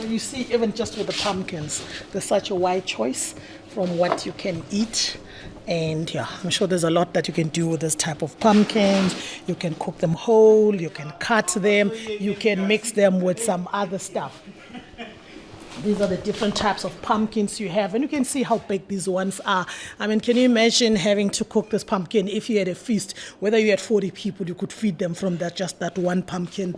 So you see, even just with the pumpkins, there's such a wide choice from what you can eat. And yeah, I'm sure there's a lot that you can do with this type of pumpkins. You can cook them whole, you can cut them, you can mix them with some other stuff. These are the different types of pumpkins you have, and you can see how big these ones are. I mean, can you imagine having to cook this pumpkin if you had a feast? Whether you had 40 people, you could feed them from just that one pumpkin.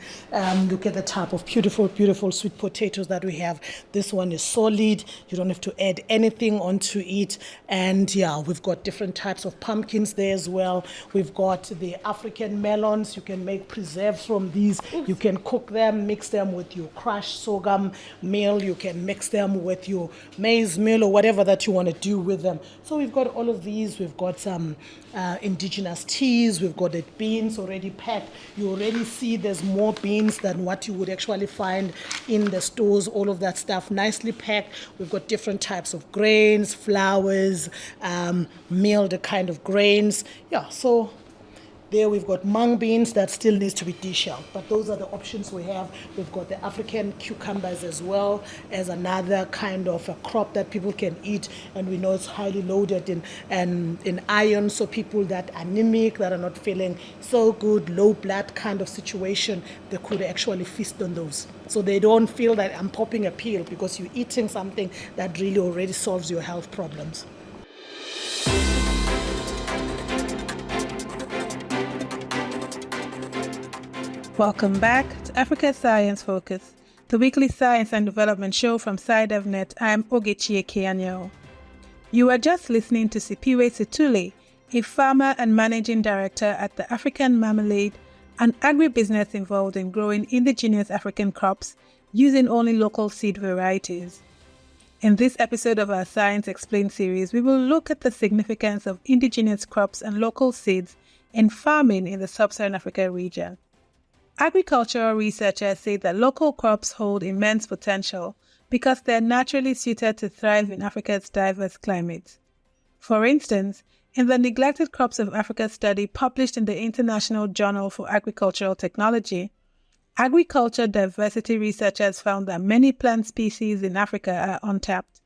Look at the type of beautiful, beautiful sweet potatoes that we have. This one is solid. You don't have to add anything onto it. And yeah, we've got different types of pumpkins there as well. We've got the African melons. You can make preserves from these. You can cook them, mix them with your crushed sorghum meal. You can mix them with your maize meal or whatever that you want to do with them. So we've got all of these. We've got some indigenous teas. We've got the beans already packed. You already see there's more beans than what you would actually find in the stores. All of that stuff nicely packed. We've got different types of grains, flours, milled kind of grains. Yeah, so there we've got mung beans that still needs to be deshelled, but those are the options we have. We've got the African cucumbers as well as another kind of a crop that people can eat, and we know it's highly loaded in iron, so people that are anemic, that are not feeling so good, low blood kind of situation, they could actually feast on those. So they don't feel that I'm popping a pill, because you're eating something that really already solves your health problems. Welcome back to Africa Science Focus, the weekly science and development show from SciDevNet. I'm Ogechi Ekeanyo. You are just listening to Siphiwe Sithole, a farmer and managing director at the African Marmalade, an agribusiness involved in growing indigenous African crops using only local seed varieties. In this episode of our Science Explained series, we will look at the significance of indigenous crops and local seeds in farming in the sub-Saharan Africa region. Agricultural researchers say that local crops hold immense potential because they are naturally suited to thrive in Africa's diverse climate. For instance, in the Neglected Crops of Africa study published in the International Journal for Agricultural Technology, agriculture diversity researchers found that many plant species in Africa are untapped.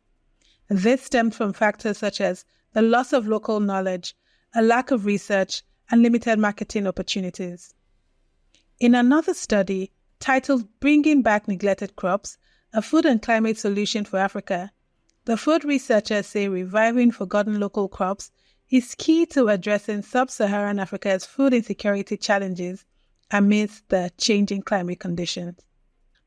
This stemmed from factors such as the loss of local knowledge, a lack of research, and limited marketing opportunities. In another study, titled Bringing Back Neglected Crops, a Food and Climate Solution for Africa, the food researchers say reviving forgotten local crops is key to addressing sub-Saharan Africa's food insecurity challenges amidst the changing climate conditions.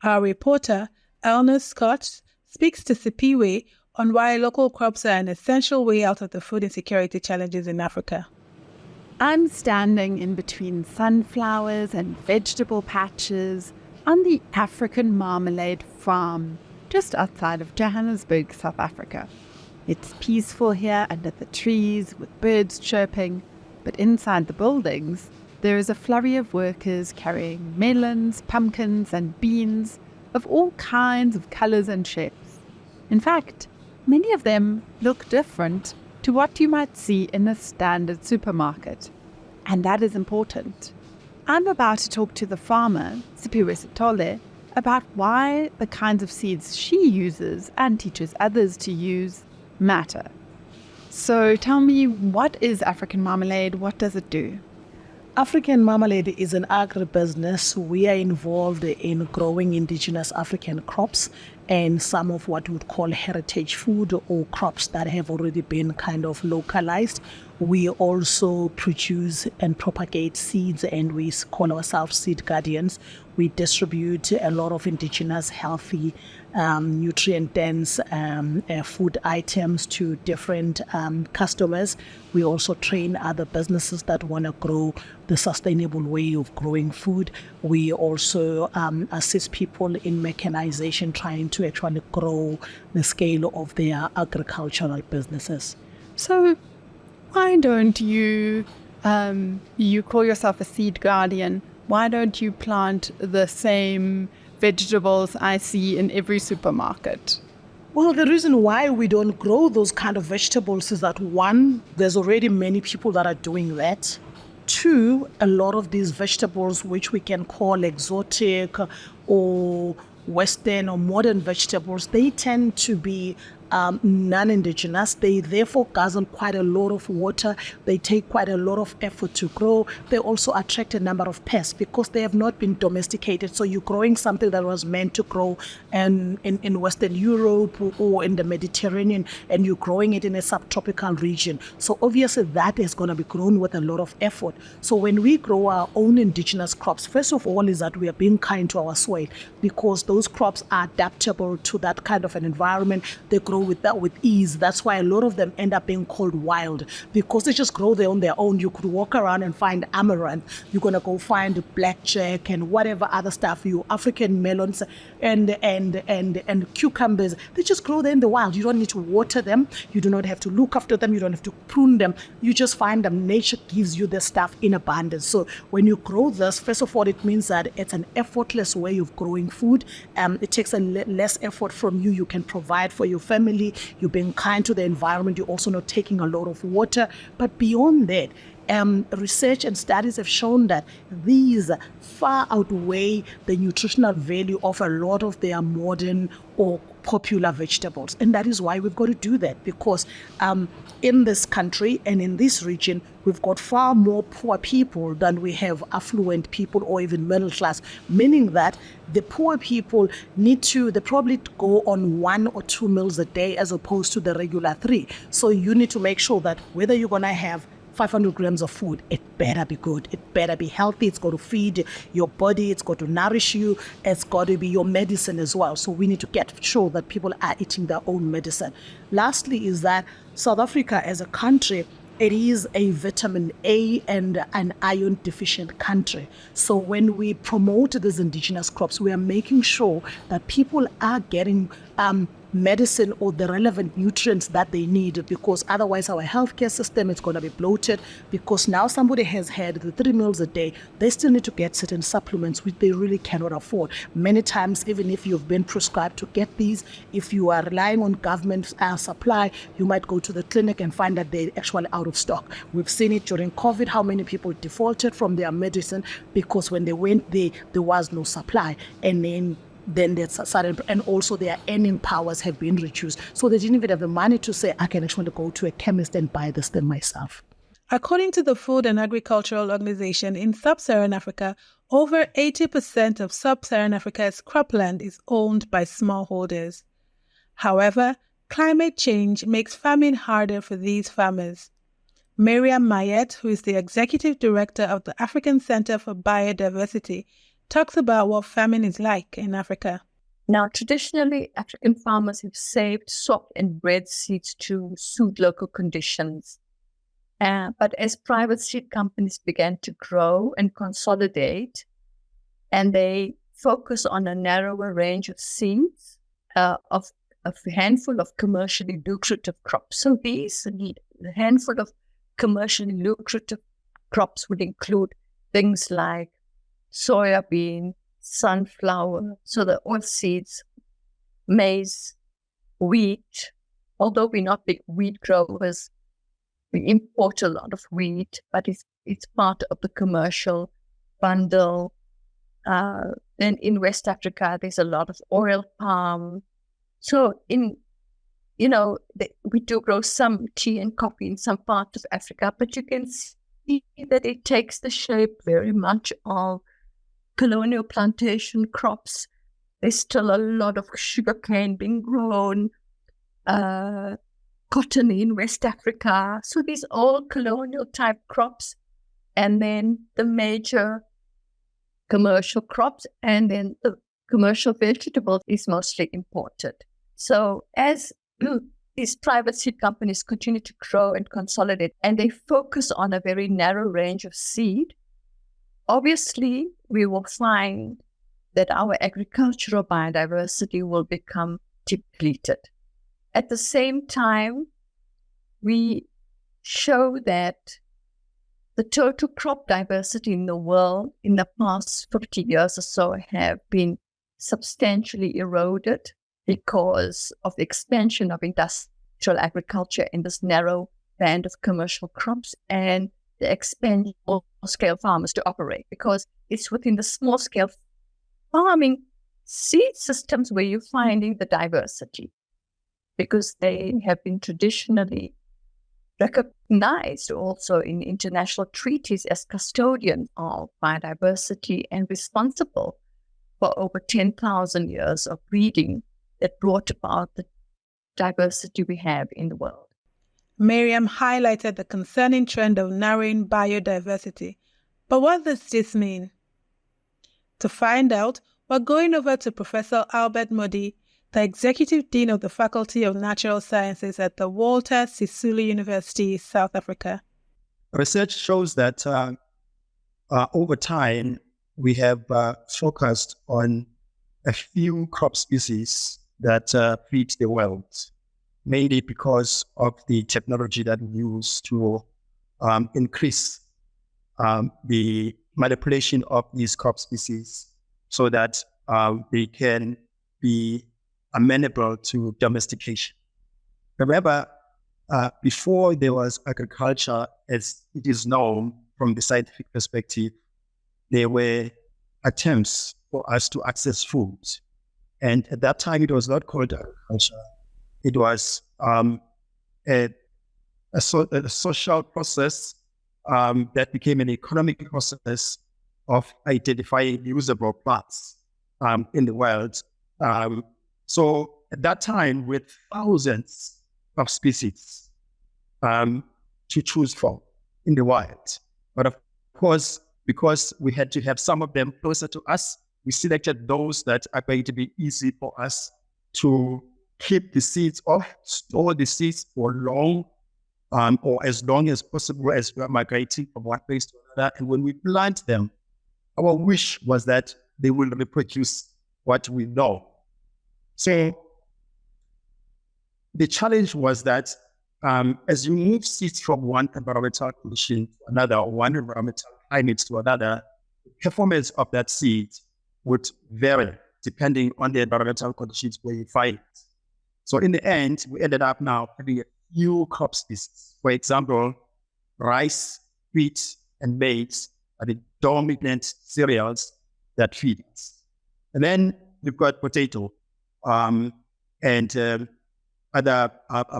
Our reporter, Elna Schütz, speaks to Siphiwe on why local crops are an essential way out of the food insecurity challenges in Africa. I'm standing in between sunflowers and vegetable patches on the African Marmalade farm, just outside of Johannesburg, South Africa. It's peaceful here under the trees with birds chirping, but inside the buildings, there is a flurry of workers carrying melons, pumpkins, and beans of all kinds of colors and shapes. In fact, many of them look different to what you might see in a standard supermarket. And that is important. I'm about to talk to the farmer, Siphiwe Sithole, about why the kinds of seeds she uses and teaches others to use matter. So tell me, what is African Marmalade? What does it do? African Marmalade is an agribusiness. We are involved in growing indigenous African crops and some of what we would call heritage food or crops that have already been kind of localized. We also produce and propagate seeds, and we call ourselves seed guardians. We distribute a lot of indigenous, healthy, nutrient-dense food items to different customers. We also train other businesses that want to grow the sustainable way of growing food. We also assist people in mechanization, trying to actually grow the scale of their agricultural businesses. So why don't you, you call yourself a seed guardian, why don't you plant the same vegetables I see in every supermarket? Well, the reason why we don't grow those kind of vegetables is that, one, there's already many people that are doing that. Two, a lot of these vegetables, which we can call exotic or Western or modern vegetables, they tend to be non-indigenous. They therefore guzzle quite a lot of water. They take quite a lot of effort to grow. They also attract a number of pests because they have not been domesticated. So you're growing something that was meant to grow in Western Europe or in the Mediterranean, and you're growing it in a subtropical region. So obviously that is going to be grown with a lot of effort. So when we grow our own indigenous crops, first of all is that we are being kind to our soil, because those crops are adaptable to that kind of an environment. They grow with ease. That's why a lot of them end up being called wild, because they just grow there on their own. You could walk around and find amaranth. You're gonna go find blackjack and whatever other stuff. You African melons and cucumbers. They just grow there in the wild. You don't need to water them. You do not have to look after them. You don't have to prune them. You just find them. Nature gives you the stuff in abundance. So when you grow this, first of all, it means that it's an effortless way of growing food. It takes less effort from you. You can provide for your family. You're being kind to the environment. You're also not taking a lot of water. But beyond that, research and studies have shown that these far outweigh the nutritional value of a lot of their modern or popular vegetables. And that is why we've got to do that, because in this country and in this region, we've got far more poor people than we have affluent people or even middle class, meaning that the poor people they probably go on 1 or 2 meals a day as opposed to the regular 3. So you need to make sure that whether you're going to have 500 grams of food, it better be good. It better be healthy. It's got to feed your body. It's got to nourish you. It's got to be your medicine as well. So we need to get sure that people are eating their own medicine. Lastly is that South Africa as a country, it is a vitamin A and an iron deficient country. So when we promote these indigenous crops, we are making sure that people are getting medicine or the relevant nutrients that they need, because otherwise our healthcare system is going to be bloated, because now somebody has had the 3 meals a day, they still need to get certain supplements which they really cannot afford. Many times, even if you've been prescribed to get these, if you are relying on government supply, you might go to the clinic and find that they're actually out of stock. We've seen it during COVID, how many people defaulted from their medicine because when they went there was no supply, and then there's sudden, and also their earning powers have been reduced. So they didn't even have the money to say, I can actually go to a chemist and buy this thing myself. According to the Food and Agricultural Organization, in sub-Saharan Africa, over 80% of sub-Saharan Africa's cropland is owned by smallholders. However, climate change makes farming harder for these farmers. Mariam Mayet, who is the Executive Director of the African Centre for Biodiversity, talks about what farming is like in Africa. Now, traditionally, African farmers have saved, swapped, and bred seeds to suit local conditions. But as private seed companies began to grow and consolidate, and they focus on a narrower range of seeds, of a handful of commercially lucrative crops. So these, a handful of commercially lucrative crops would include things like soybean, sunflower, so the oilseeds, maize, wheat. Although we're not big wheat growers, we import a lot of wheat, but it's part of the commercial bundle. Then in West Africa, there's a lot of oil palm. So we do grow some tea and coffee in some parts of Africa, but you can see that it takes the shape very much of colonial plantation crops. There's still a lot of sugarcane being grown, cotton in West Africa. So these all colonial type crops, and then the major commercial crops, and then the commercial vegetables is mostly imported. So as these private seed companies continue to grow and consolidate, and they focus on a very narrow range of seed, obviously we will find that our agricultural biodiversity will become depleted. At the same time, we show that the total crop diversity in the world in the past 50 years or so have been substantially eroded because of the expansion of industrial agriculture in this narrow band of commercial crops and the expansion of small-scale farmers to operate, because it's within the small-scale farming seed systems where you're finding the diversity, because they have been traditionally recognized also in international treaties as custodians of biodiversity and responsible for over 10,000 years of breeding that brought about the diversity we have in the world. Mariam highlighted the concerning trend of narrowing biodiversity. But what does this mean? To find out, we're going over to Professor Albert Modi, the Executive Dean of the Faculty of Natural Sciences at the Walter Sisulu University, South Africa. Research shows that over time, we have focused on a few crop species that feed the world, mainly because of the technology that we use to increase the manipulation of these crop species so that they can be amenable to domestication. Remember, before there was agriculture as it is known from the scientific perspective, there were attempts for us to access food. And at that time, it was not called agriculture. It was a social process that became an economic process of identifying usable plants in the world. So at that time, with thousands of species to choose from in the wild. But of course, because we had to have some of them closer to us, we selected those that are going to be easy for us to keep the seeds off, store the seeds for long, or as long as possible as we are migrating from one place to another. And when we plant them, our wish was that they will reproduce what we know. So the challenge was that as you move seeds from one environmental condition to another, or one environmental climate to another, the performance of that seed would vary depending on the environmental conditions where you find it. So in the end, we ended up now having a few crop species. For example, rice, wheat, and maize are the dominant cereals that feed us. And then we've got potato and other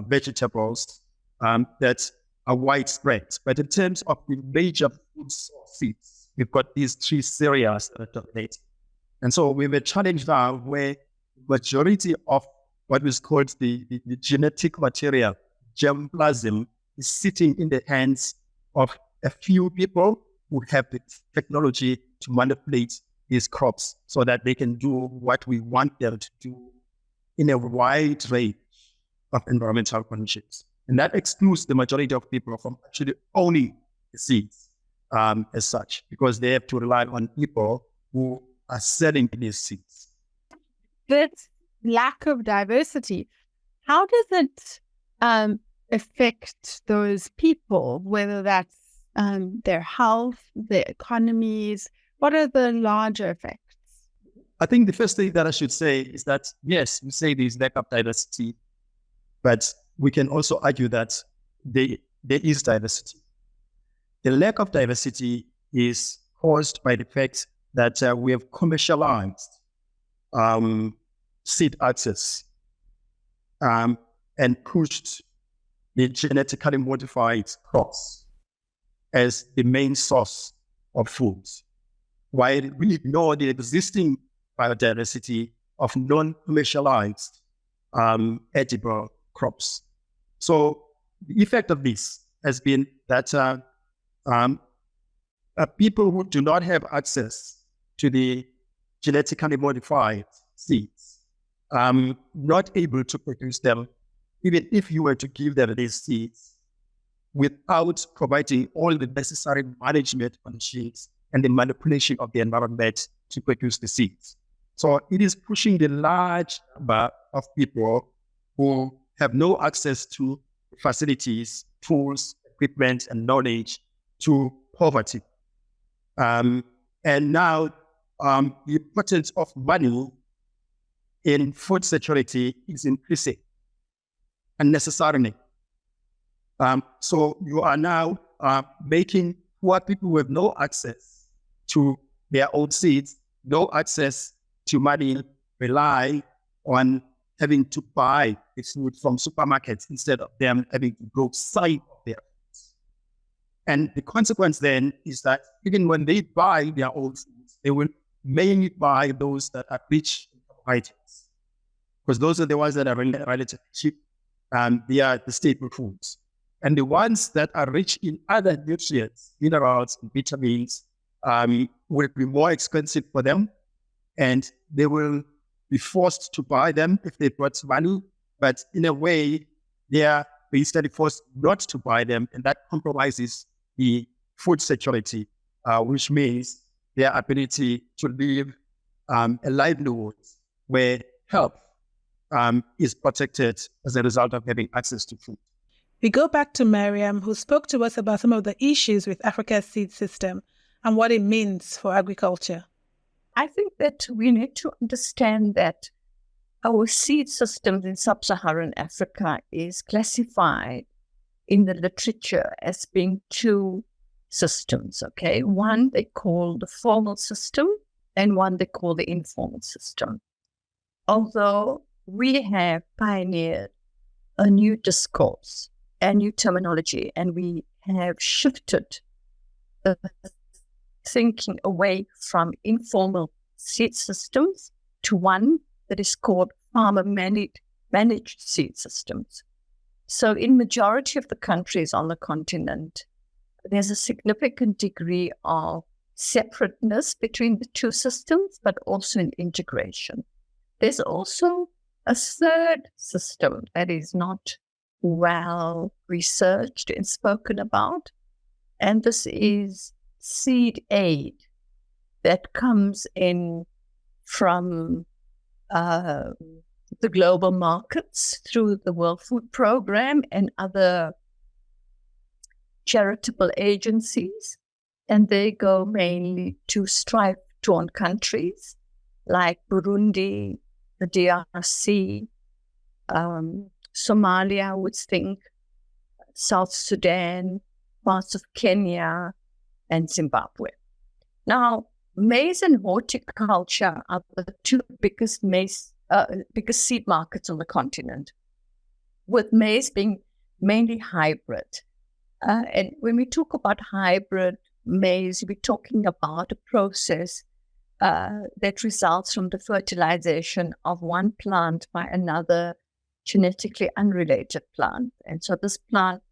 vegetables that are widespread. But in terms of the major food sources, we've got these three cereals that are dominating. And so we were challenged now where the majority of what was called the genetic material, germplasm, is sitting in the hands of a few people who have the technology to manipulate these crops so that they can do what we want them to do in a wide range of environmental conditions. And that excludes the majority of people from actually owning the seeds as such, because they have to rely on people who are selling these seeds. This lack of diversity, how does it affect those people, whether that's their health, their economies? What are the larger effects? I think the first thing that I should say is that, yes, we say there's lack of diversity, but we can also argue that there is diversity. The lack of diversity is caused by the fact that we have commercialized seed access and pushed the genetically modified crops as the main source of food, while we ignore the existing biodiversity of non-commercialized edible crops. So the effect of this has been that people who do not have access to the genetically modified seeds not able to produce them, even if you were to give them these seeds, without providing all the necessary management conditions and the manipulation of the environment to produce the seeds. So it is pushing the large number of people who have no access to facilities, tools, equipment, and knowledge to poverty. And now the importance of money in food security is increasing unnecessarily. So you are now making poor people who have no access to their own seeds, no access to money, rely on having to buy its food from supermarkets instead of them having to go side of their foods. And the consequence then is that even when they buy their own foods, they will mainly buy those that are rich in carbohydrates, because those are the ones that are relatively cheap, and they are the staple foods. And the ones that are rich in other nutrients, minerals, and vitamins, will be more expensive for them, and they will be forced to buy them if they've got money. But in a way, they are basically forced not to buy them, and that compromises the food security, which means their ability to live a livelihood where health is protected as a result of having access to food. We go back to Mariam, who spoke to us about some of the issues with Africa's seed system and what it means for agriculture. I think that we need to understand that our seed systems in sub-Saharan Africa is classified in the literature as being two systems, okay? One they call the formal system and one they call the informal system. Although we have pioneered a new discourse and new terminology, and we have shifted the thinking away from informal seed systems to one that is called farmer managed seed systems. So in majority of the countries on the continent, there's a significant degree of separateness between the two systems, but also an integration. There's also a third system that is not well researched and spoken about, and this is seed aid that comes in from the global markets through the World Food Programme and other charitable agencies, and they go mainly to strife-torn countries like Burundi, the DRC, Somalia, I would think, South Sudan, parts of Kenya, and Zimbabwe. Now, maize and horticulture are the two biggest seed markets on the continent, with maize being mainly hybrid. And when we talk about hybrid maize, we're talking about a process that results from the fertilization of one plant by another genetically unrelated plant. And so this plant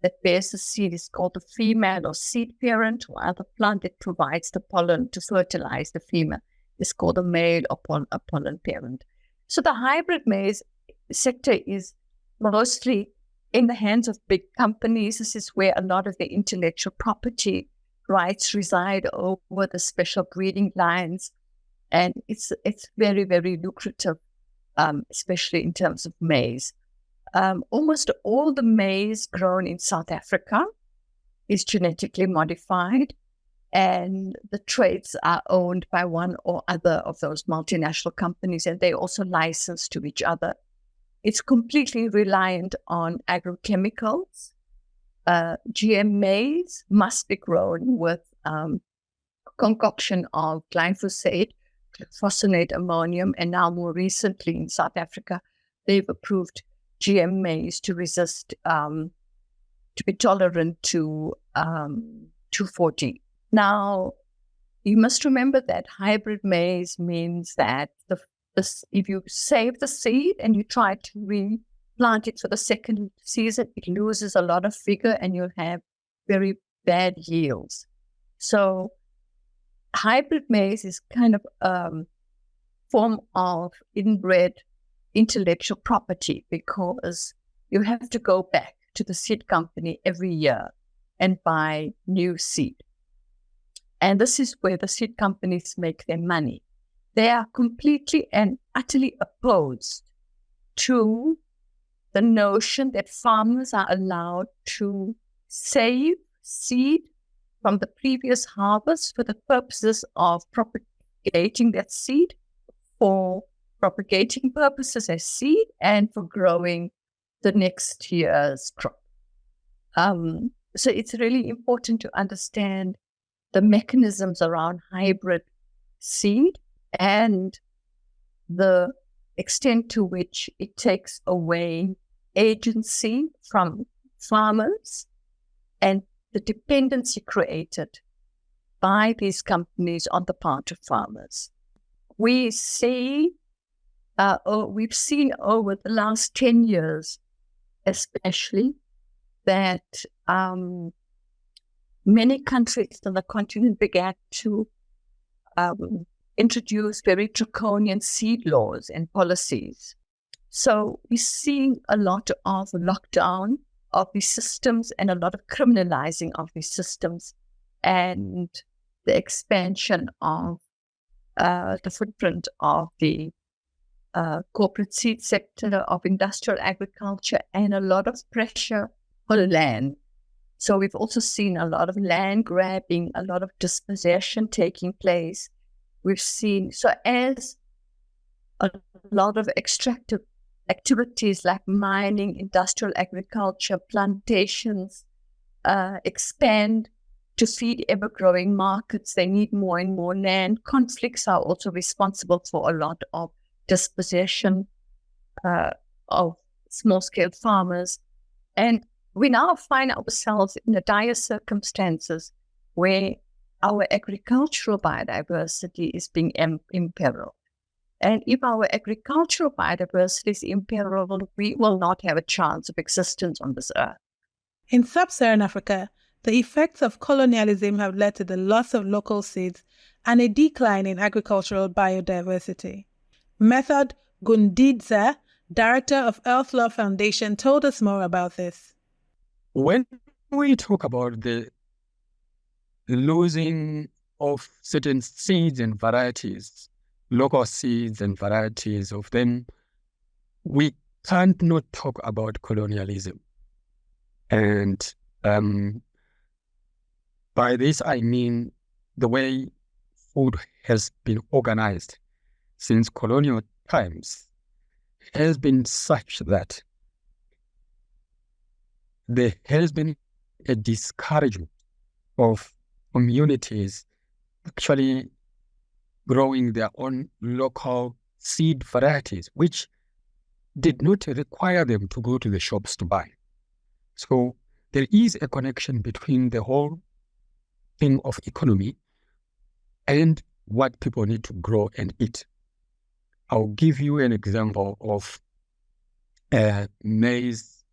that bears the seed is called the female or seed parent, while the plant that provides the pollen to fertilize the female is called a male or pollen parent. So the hybrid maize sector is mostly in the hands of big companies. This is where a lot of the intellectual property rights reside over the special breeding lines. And it's very, very lucrative, especially in terms of maize. Almost all the maize grown in South Africa is genetically modified, and the traits are owned by one or other of those multinational companies, and they also license to each other. It's completely reliant on agrochemicals. GM maize must be grown with concoction of glyphosate, glyphosate ammonium, and now more recently in South Africa, they've approved GM maize to resist, to be tolerant to 2,4-D. Now, you must remember that hybrid maize means that if you save the seed and you try to replant it for the second season, it loses a lot of vigor and you'll have very bad yields. So hybrid maize is kind of a form of inbred intellectual property, because you have to go back to the seed company every year and buy new seed. And this is where the seed companies make their money. They are completely and utterly opposed to the notion that farmers are allowed to save seed from the previous harvest for the purposes of propagating that seed, for propagating purposes as seed, and for growing the next year's crop. So it's really important to understand the mechanisms around hybrid seed and the extent to which it takes away agency from farmers and the dependency created by these companies on the part of farmers. We've seen over the last 10 years, especially, that many countries on the continent began to introduce very draconian seed laws and policies. So we're seeing a lot of lockdown of these systems and a lot of criminalizing of these systems and the expansion of the footprint of the corporate seed sector, of industrial agriculture, and a lot of pressure on land. So we've also seen a lot of land grabbing, a lot of dispossession taking place. We've seen, so as a lot of extractive activities like mining, industrial agriculture, plantations expand to feed ever-growing markets, they need more and more land. Conflicts are also responsible for a lot of dispossession of small-scale farmers. And we now find ourselves in the dire circumstances where our agricultural biodiversity is being imperiled. And if our agricultural biodiversity is imperiled, we will not have a chance of existence on this earth. In sub-Saharan Africa, the effects of colonialism have led to the loss of local seeds and a decline in agricultural biodiversity. Method Gundidza, director of EarthLore Foundation, told us more about this. When we talk about the losing of certain seeds and varieties, local seeds and varieties of them, we can't not talk about colonialism. And by this, I mean the way food has been organized since colonial times has been such that there has been a discouragement of communities actually growing their own local seed varieties, which did not require them to go to the shops to buy. So there is a connection between the whole thing of economy and what people need to grow and eat. I'll give you an example of maize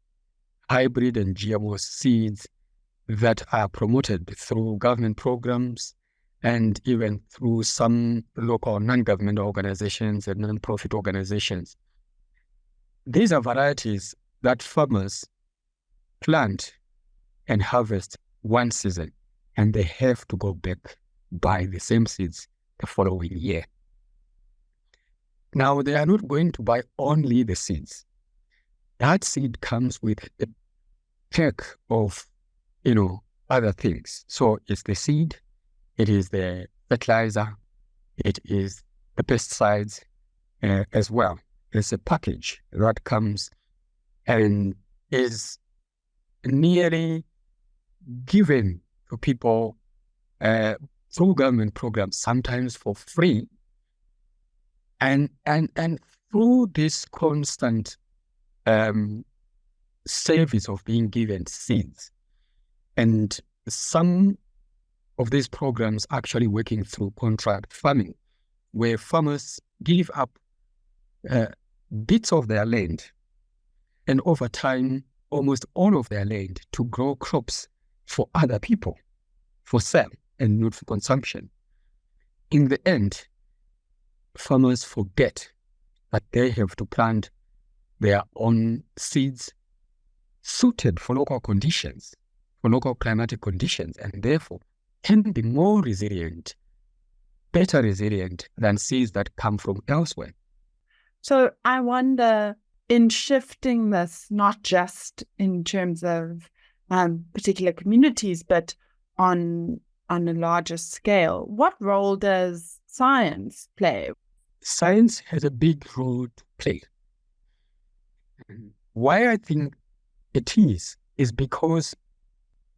hybrid and GMO seeds that are promoted through government programs and even through some local non-government organizations and non-profit organizations. These are varieties that farmers plant and harvest one season, and they have to go back buy the same seeds the following year. Now, they are not going to buy only the seeds. That seed comes with a pack of, other things. So it's the seed, it is the fertilizer, it is the pesticides as well. It's a package that comes and is nearly given to people through government programs, sometimes for free, and through this constant service of being given seeds. And some of these programs actually working through contract farming, where farmers give up bits of their land, and over time, almost all of their land, to grow crops for other people, for sale and not for consumption. In the end, farmers forget that they have to plant their own seeds suited for local conditions, for local climatic conditions, and therefore can be more resilient, better resilient than seeds that come from elsewhere. So I wonder, in shifting this, not just in terms of particular communities, but on a larger scale, what role does science play? Science has a big role to play. Why I think it is because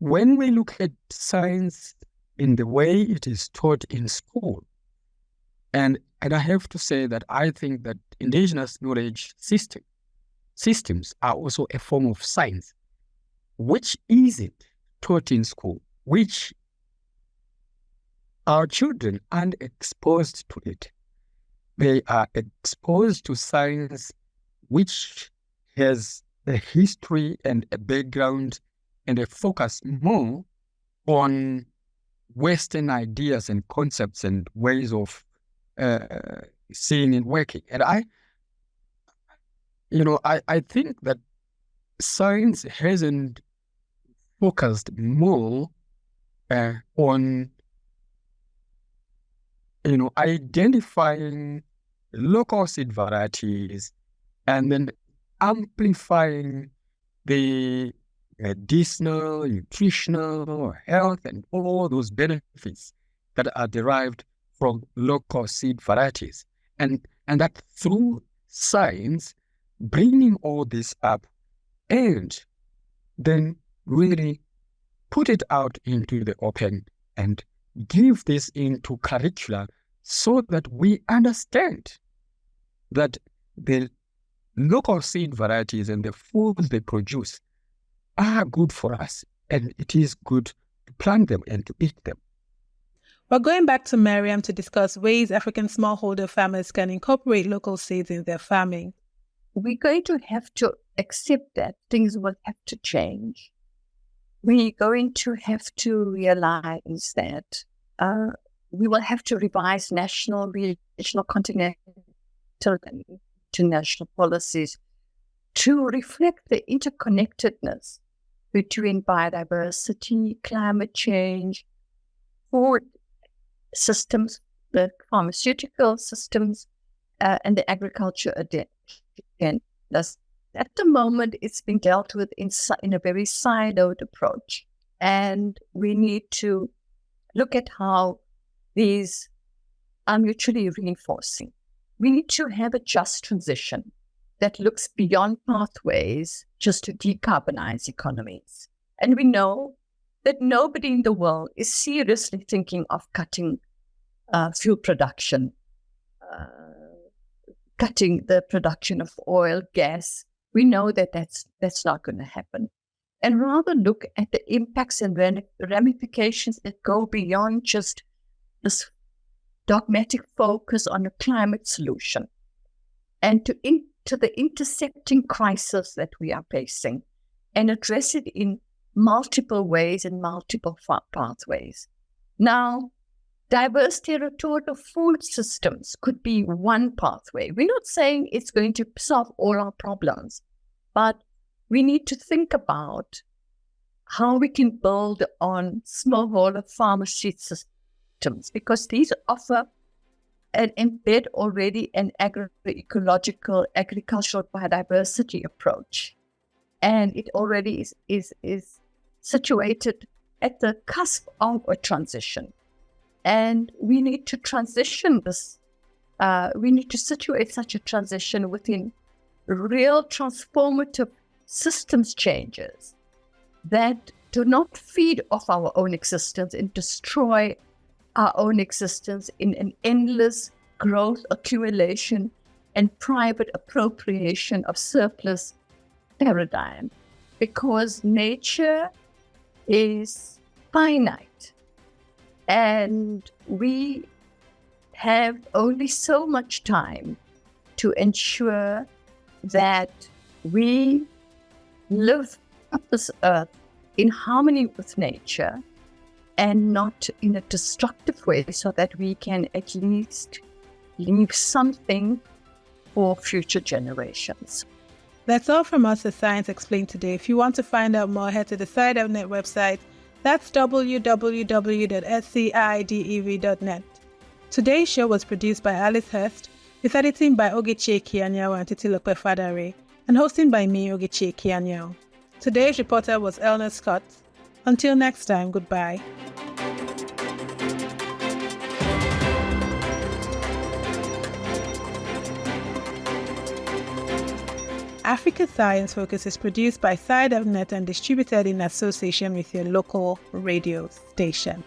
when we look at science in the way it is taught in school, and And I have to say that I think that indigenous knowledge systems are also a form of science, which isn't taught in school, which our children aren't exposed to it. They are exposed to science which has a history and a background and a focus more on Western ideas and concepts and ways of seeing and working. And I think that science hasn't focused more on identifying local seed varieties and then amplifying the medicinal, nutritional, health, and all those benefits that are derived from local seed varieties. And that through science, bringing all this up and then really put it out into the open and give this into curricula so that we understand that the local seed varieties and the foods they produce are good for us, and it is good to plant them and to eat them. We're going back to Mariam to discuss ways African smallholder farmers can incorporate local seeds in their farming. We're going to have to accept that things will have to change. We're going to have to realize that we will have to revise national, regional, continental, and international policies to reflect the interconnectedness between biodiversity, climate change, food systems, the pharmaceutical systems, and the agriculture agendas. At the moment, it's being dealt with in a very siloed approach. And we need to look at how these are mutually reinforcing. We need to have a just transition that looks beyond pathways just to decarbonize economies. And we know that nobody in the world is seriously thinking of cutting fuel production, cutting the production of oil, gas. We know that that's not going to happen. And rather look at the impacts and ramifications that go beyond just this dogmatic focus on a climate solution, and to the intersecting crisis that we are facing, and address it in multiple ways and multiple pathways. Now, diverse territorial food systems could be one pathway. We're not saying it's going to solve all our problems, but we need to think about how we can build on smallholder farmer seed systems, because these offer and embed already an agroecological agricultural biodiversity approach. And it already is situated at the cusp of a transition. And we need to transition this. We need to situate such a transition within real transformative systems changes that do not feed off our own existence and destroy our own existence in an endless growth, accumulation, and private appropriation of surplus paradigm. Because nature is finite, and we have only so much time to ensure that we live on this earth in harmony with nature and not in a destructive way, so that we can at least leave something for future generations. That's all from us at Science Explained today. If you want to find out more, head to the SciDevNet website. That's www.scidev.net. Today's show was produced by Alice Hurst, with editing by Ogechi Kianyo and Titilope Fadare, and hosting by me, Ogechi Kianyo. Today's reporter was Elna Schütz. Until next time, goodbye. Africa Science Focus is produced by SciDevNet and distributed in association with your local radio station.